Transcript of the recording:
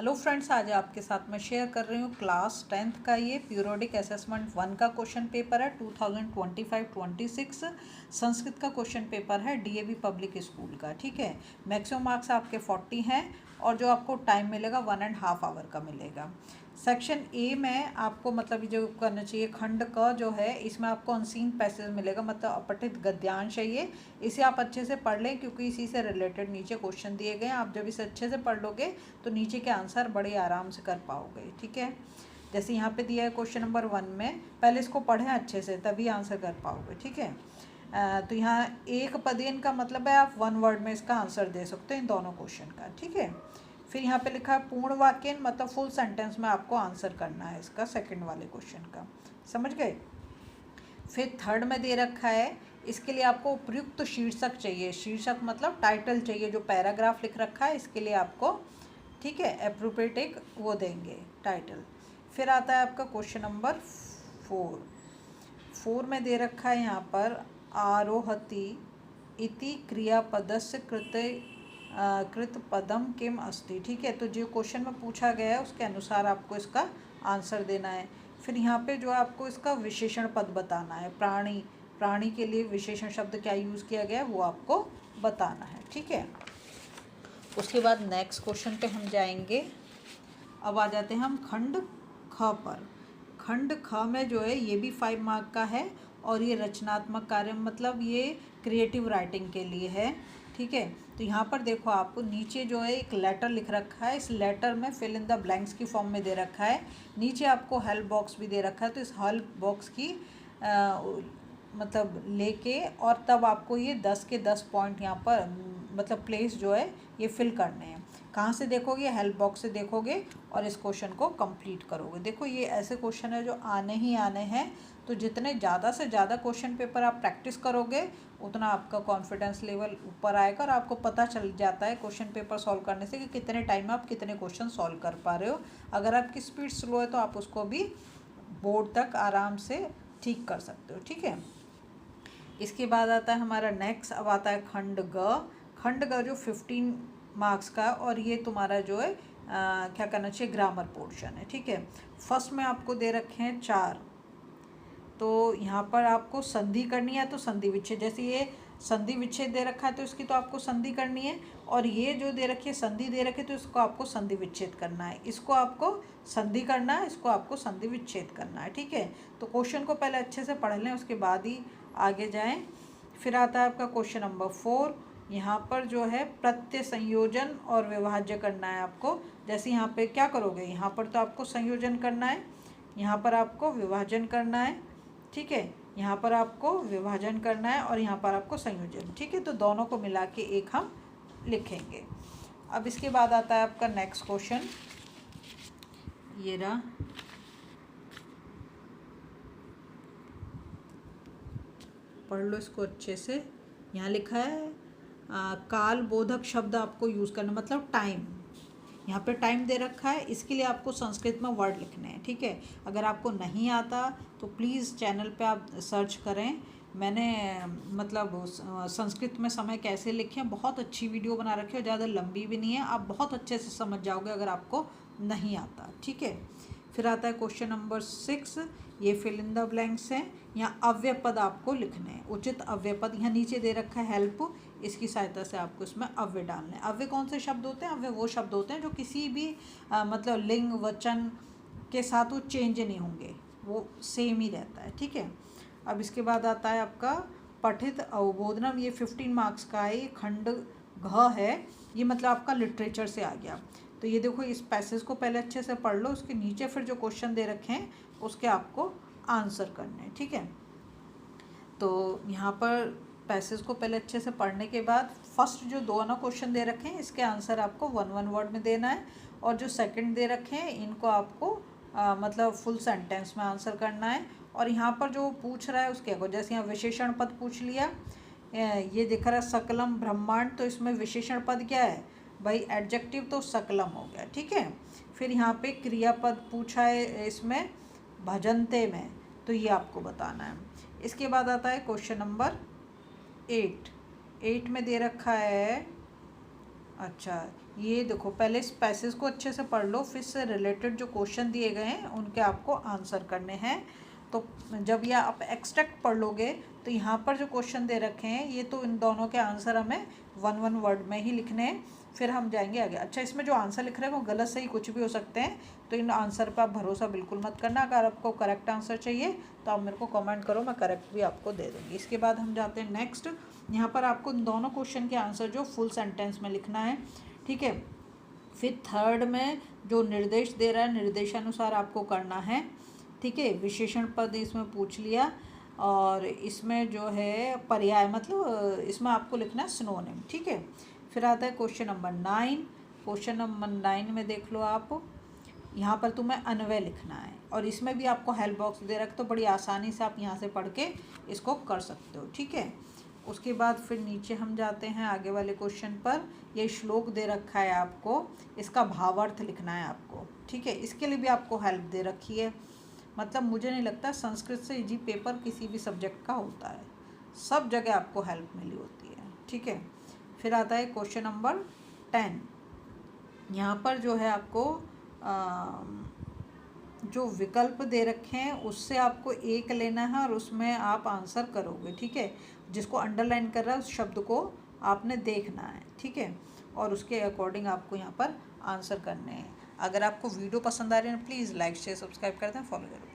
Hello friends, आज आपके साथ मैं शेयर कर रही हूँ क्लास 10th का ये पीरियोडिक असेसमेंट 1 का क्वेश्चन पेपर है 2025-26। संस्कृत का क्वेश्चन पेपर है डीएवी पब्लिक स्कूल का। ठीक है, मैक्सिमम मार्क्स आपके 40 हैं और जो आपको टाइम मिलेगा 1.5 आवर का मिलेगा। सेक्शन ए में आपको मतलब जो करना चाहिए, खंड का जो है इसमें आपको अनसीन पैसेज मिलेगा, मतलब अपठित गद्यांश है ये। इसे आप अच्छे से पढ़ लें क्योंकि इसी से रिलेटेड नीचे क्वेश्चन दिए गए हैं। आप जब इसे अच्छे से पढ़ लोगे तो नीचे के आंसर बड़े आराम से कर पाओगे। ठीक है, जैसे यहाँ पे दिया है क्वेश्चन नंबर 1 में, पहले इसको पढ़ें अच्छे से तभी आंसर कर पाओगे। ठीक है, तो यहाँ एक पदेन का मतलब है आप 1 वर्ड में इसका आंसर दे सकते हो इन दोनों क्वेश्चन का। ठीक है, फिर यहाँ पे लिखा है पूर्ण वाक्य, मतलब फुल सेंटेंस में आपको आंसर करना है इसका सेकंड वाले क्वेश्चन का। समझ गए। फिर थर्ड में दे रखा है, इसके लिए आपको उपयुक्त शीर्षक चाहिए। शीर्षक मतलब टाइटल चाहिए, जो पैराग्राफ लिख रखा है इसके लिए आपको, ठीक है, एप्रोप्रिएट एक वो देंगे टाइटल। फिर आता है आपका क्वेश्चन नंबर 4 में दे रखा है यहाँ पर आरोहति इति क्रियापदस्य कृत पदम किम अस्ति। ठीक है, तो जो क्वेश्चन में पूछा गया है उसके अनुसार आपको इसका आंसर देना है। फिर यहाँ पे जो आपको इसका विशेषण पद बताना है, प्राणी के लिए विशेषण शब्द क्या यूज़ किया गया है वो आपको बताना है। ठीक है, उसके बाद नेक्स्ट क्वेश्चन पे हम जाएंगे। अब आ जाते हैं हम खंड ख पर। खंड ख में जो है ये भी 5 मार्क का है और ये रचनात्मक कार्य, मतलब ये क्रिएटिव राइटिंग के लिए है। ठीक है, तो यहाँ पर देखो आपको नीचे जो है एक लेटर लिख रखा है, इस लेटर में फिल इन द ब्लैंक्स की फॉर्म में दे रखा है। नीचे आपको हेल्प बॉक्स भी दे रखा है, तो इस हेल्प बॉक्स की मतलब लेके और तब आपको ये 10 के 10 पॉइंट यहाँ पर मतलब प्लेस जो है ये फिल करने हैं। कहाँ से देखोगे? हेल्प बॉक्स से देखोगे और इस क्वेश्चन को कंप्लीट करोगे। देखो ये ऐसे क्वेश्चन है जो आने ही आने हैं, तो जितने ज़्यादा से ज़्यादा क्वेश्चन पेपर आप प्रैक्टिस करोगे उतना आपका कॉन्फिडेंस लेवल ऊपर आएगा और आपको पता चल जाता है क्वेश्चन पेपर सॉल्व करने से कि कितने टाइम में आप कितने क्वेश्चन सॉल्व कर पा रहे हो। अगर आपकी स्पीड स्लो है तो आप उसको भी बोर्ड तक आराम से ठीक कर सकते हो। ठीक है, इसके बाद आता है हमारा नेक्स्ट, अब आता है खंड ग। खंड ग जो 15 मार्क्स का, और ये तुम्हारा जो है क्या करना चाहिए, ग्रामर पोर्शन है। ठीक है, फर्स्ट में आपको दे रखे हैं 4, तो यहाँ पर आपको संधि करनी है, तो संधि विच्छेद, जैसे ये संधि विच्छेद दे रखा है तो इसकी तो आपको संधि करनी है, और ये जो दे रखी है संधि दे रखी है तो इसको आपको संधि विच्छेद करना है। इसको आपको संधि करना है, इसको आपको संधि विच्छेद करना है। ठीक है, तो क्वेश्चन को पहले अच्छे से पढ़ लें, उसके बाद ही आगे जाएं। फिर आता है आपका क्वेश्चन नंबर 4। यहाँ पर जो है प्रत्यय संयोजन और विभाज्य करना है आपको। जैसे यहाँ पे क्या करोगे, यहाँ पर तो आपको संयोजन करना है, यहाँ पर आपको विभाजन करना है। ठीक है, यहाँ पर आपको विभाजन करना है और यहाँ पर आपको संयोजन। ठीक है, तो दोनों को मिला के एक हम लिखेंगे। अब इसके बाद आता है आपका नेक्स्ट क्वेश्चन, ये रहा, पढ़ लो इसको अच्छे से। यहाँ लिखा है काल बोधक शब्द आपको यूज़ करना, मतलब टाइम। यहाँ पे टाइम दे रखा है, इसके लिए आपको संस्कृत में वर्ड लिखने हैं। ठीक है, अगर आपको नहीं आता तो प्लीज़ चैनल पे आप सर्च करें, मैंने मतलब संस्कृत में समय कैसे लिखें बहुत अच्छी वीडियो बना रखी है, ज़्यादा लंबी भी नहीं है, आप बहुत अच्छे से समझ जाओगे अगर आपको नहीं आता। ठीक है, फिर आता है क्वेश्चन नंबर 6, ये फिल इन द ब्लैंक्स हैं। यहाँ अव्यय पद आपको लिखने हैं, उचित अव्यय पद। यहाँ नीचे दे रखा है हेल्प, इसकी सहायता से आपको इसमें अव्यय डालने हैं। अव्यय कौन से शब्द होते हैं? अव्यय वो शब्द होते हैं जो किसी भी मतलब लिंग वचन के साथ वो चेंज नहीं होंगे, वो सेम ही रहता है। ठीक है, अब इसके बाद आता है आपका पठित अवबोधनम, ये 15 मार्क्स का है, ये खंड घ है, ये मतलब आपका लिटरेचर से आ गया। तो ये देखो इस पैसेज को पहले अच्छे से पढ़ लो, उसके नीचे फिर जो क्वेश्चन दे रखे हैं उसके आपको आंसर करने हैं। ठीक है, तो यहाँ पर पैसेज को पहले अच्छे से पढ़ने के बाद फर्स्ट जो दोनों क्वेश्चन दे रखे हैं इसके आंसर आपको 1 वर्ड में देना है, और जो सेकंड दे रखे हैं इनको आपको मतलब फुल सेंटेंस में आंसर करना है। और यहाँ पर जो पूछ रहा है उसके अकॉर्डिंग, जैसे यहाँ विशेषण पद पूछ लिया, ये दिख रहा है सकलम ब्रह्मांड, तो इसमें विशेषण पद क्या है भाई, एडजेक्टिव, तो सकलम हो गया। ठीक है, फिर यहाँ पे क्रियापद पूछा है इसमें भजनते में, तो ये आपको बताना है। इसके बाद आता है क्वेश्चन नंबर 8 में दे रखा है अच्छा, ये देखो, पहले इस पैसेज को अच्छे से पढ़ लो, फिर से रिलेटेड जो क्वेश्चन दिए गए हैं उनके आपको आंसर करने हैं। तो जब ये आप एक्सट्रैक्ट पढ़ लोगे तो यहाँ पर जो क्वेश्चन दे रखे हैं ये तो इन दोनों के आंसर हमें वन वन वर्ड में ही लिखने हैं, फिर हम जाएंगे आगे। अच्छा, इसमें जो आंसर लिख रहे हैं वो गलत सही कुछ भी हो सकते हैं, तो इन आंसर पर आप भरोसा बिल्कुल मत करना। अगर आपको करेक्ट आंसर चाहिए तो आप मेरे को कमेंट करो, मैं करेक्ट भी आपको दे दूँगी। इसके बाद हम जाते हैं नेक्स्ट। यहाँ पर आपको इन दोनों क्वेश्चन के आंसर जो फुल सेंटेंस में लिखना है, ठीक है। फिर थर्ड में जो निर्देश दे रहा है निर्देशानुसार आपको करना है, ठीक है। विशेषण पद इसमें पूछ लिया, और इसमें जो है पर्याय मतलब इसमें आपको लिखना है सिनोनिम, ठीक है। फिर आता है क्वेश्चन नंबर 9। क्वेश्चन नंबर 9 में देख लो आप, यहाँ पर तुम्हें अन्वय लिखना है, और इसमें भी आपको हेल्प बॉक्स दे रखा, तो बड़ी आसानी से आप यहाँ से पढ़ के इसको कर सकते हो, ठीक है। उसके बाद फिर नीचे हम जाते हैं आगे वाले क्वेश्चन पर। ये श्लोक दे रखा है आपको, इसका भावार्थ लिखना है आपको, ठीक है। इसके लिए भी आपको हेल्प दे रखी है। मतलब मुझे नहीं लगता संस्कृत से इजी पेपर किसी भी सब्जेक्ट का होता है, सब जगह आपको हेल्प मिली होती है, ठीक है। फिर आता है क्वेश्चन नंबर 10। यहाँ पर जो है आपको जो विकल्प दे रखे हैं उससे आपको एक लेना है और उसमें आप आंसर करोगे, ठीक है। जिसको अंडरलाइन कर रहा है उस शब्द को आपने देखना है, ठीक है, और उसके अकॉर्डिंग आपको यहाँ पर आंसर करने हैं। अगर आपको वीडियो पसंद आ रही है प्लीज़ लाइक शेयर सब्सक्राइब कर दें, फॉलो करो।